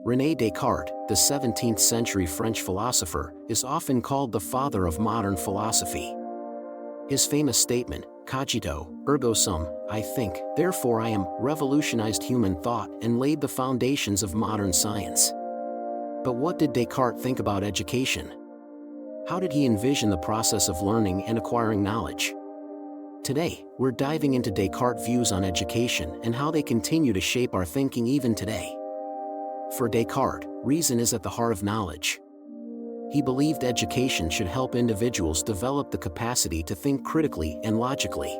René Descartes, the 17th-century French philosopher, is often called the father of modern philosophy. His famous statement, Cogito, ergo sum, I think, therefore I am, revolutionized human thought and laid the foundations of modern science. But what did Descartes think about education? How did he envision the process of learning and acquiring knowledge? Today, we're diving into Descartes' views on education and how they continue to shape our thinking even today. For Descartes, reason is at the heart of knowledge. He believed education should help individuals develop the capacity to think critically and logically.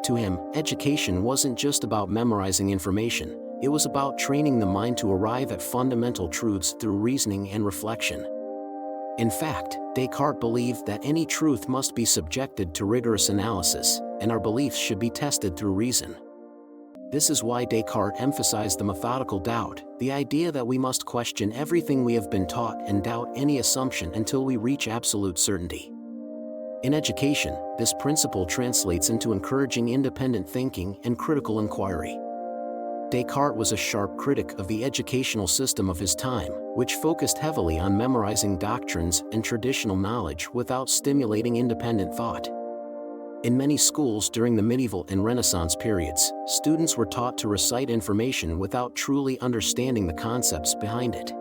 To him, education wasn't just about memorizing information, it was about training the mind to arrive at fundamental truths through reasoning and reflection. In fact, Descartes believed that any truth must be subjected to rigorous analysis, and our beliefs should be tested through reason. This is why Descartes emphasized the methodical doubt, the idea that we must question everything we have been taught and doubt any assumption until we reach absolute certainty. In education, this principle translates into encouraging independent thinking and critical inquiry. Descartes was a sharp critic of the educational system of his time, which focused heavily on memorizing doctrines and traditional knowledge without stimulating independent thought. In many schools during the medieval and Renaissance periods, students were taught to recite information without truly understanding the concepts behind it.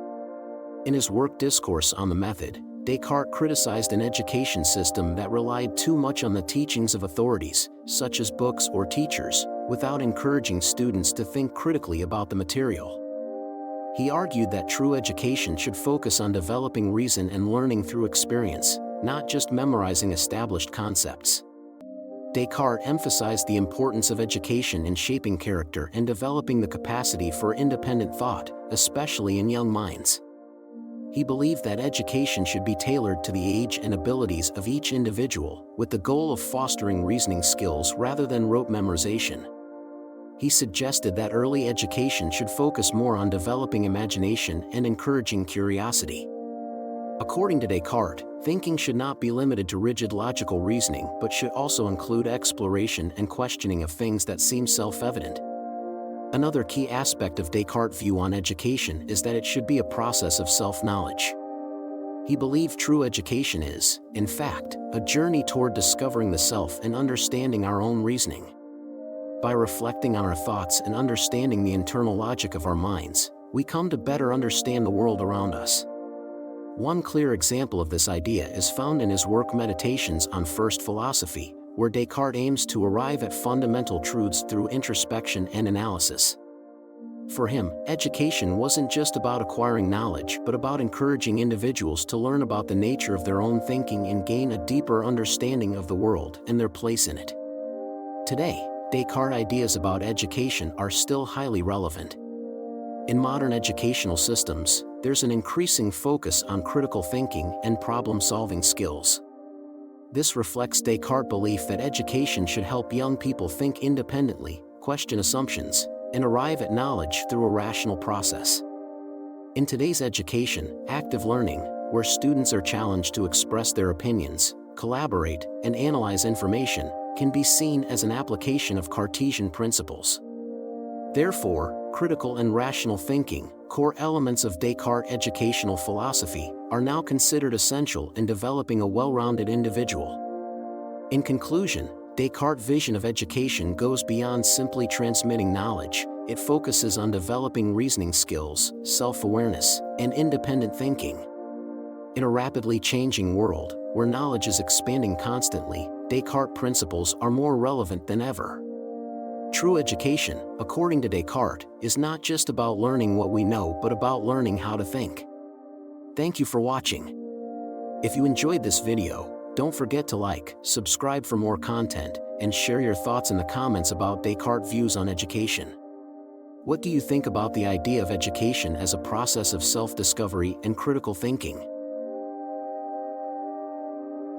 In his work Discourse on the Method, Descartes criticized an education system that relied too much on the teachings of authorities, such as books or teachers, without encouraging students to think critically about the material. He argued that true education should focus on developing reason and learning through experience, not just memorizing established concepts. Descartes emphasized the importance of education in shaping character and developing the capacity for independent thought, especially in young minds. He believed that education should be tailored to the age and abilities of each individual, with the goal of fostering reasoning skills rather than rote memorization. He suggested that early education should focus more on developing imagination and encouraging curiosity. According to Descartes, thinking should not be limited to rigid logical reasoning but should also include exploration and questioning of things that seem self-evident. Another key aspect of Descartes' view on education is that it should be a process of self-knowledge. He believed true education is, in fact, a journey toward discovering the self and understanding our own reasoning. By reflecting on our thoughts and understanding the internal logic of our minds, we come to better understand the world around us. One clear example of this idea is found in his work Meditations on First Philosophy, where Descartes aims to arrive at fundamental truths through introspection and analysis. For him, education wasn't just about acquiring knowledge but about encouraging individuals to learn about the nature of their own thinking and gain a deeper understanding of the world and their place in it. Today, Descartes' ideas about education are still highly relevant. In modern educational systems, there's an increasing focus on critical thinking and problem-solving skills. This reflects Descartes' belief that education should help young people think independently, question assumptions, and arrive at knowledge through a rational process. In today's education, active learning, where students are challenged to express their opinions, collaborate, and analyze information, can be seen as an application of Cartesian principles. Therefore, critical and rational thinking, core elements of Descartes' educational philosophy, are now considered essential in developing a well-rounded individual. In conclusion, Descartes' vision of education goes beyond simply transmitting knowledge. It focuses on developing reasoning skills, self-awareness, and independent thinking. In a rapidly changing world, where knowledge is expanding constantly, Descartes' principles are more relevant than ever. True education, according to Descartes, is not just about learning what we know but about learning how to think. Thank you for watching. If you enjoyed this video, don't forget to like, subscribe for more content, and share your thoughts in the comments about Descartes' views on education. What do you think about the idea of education as a process of self-discovery and critical thinking?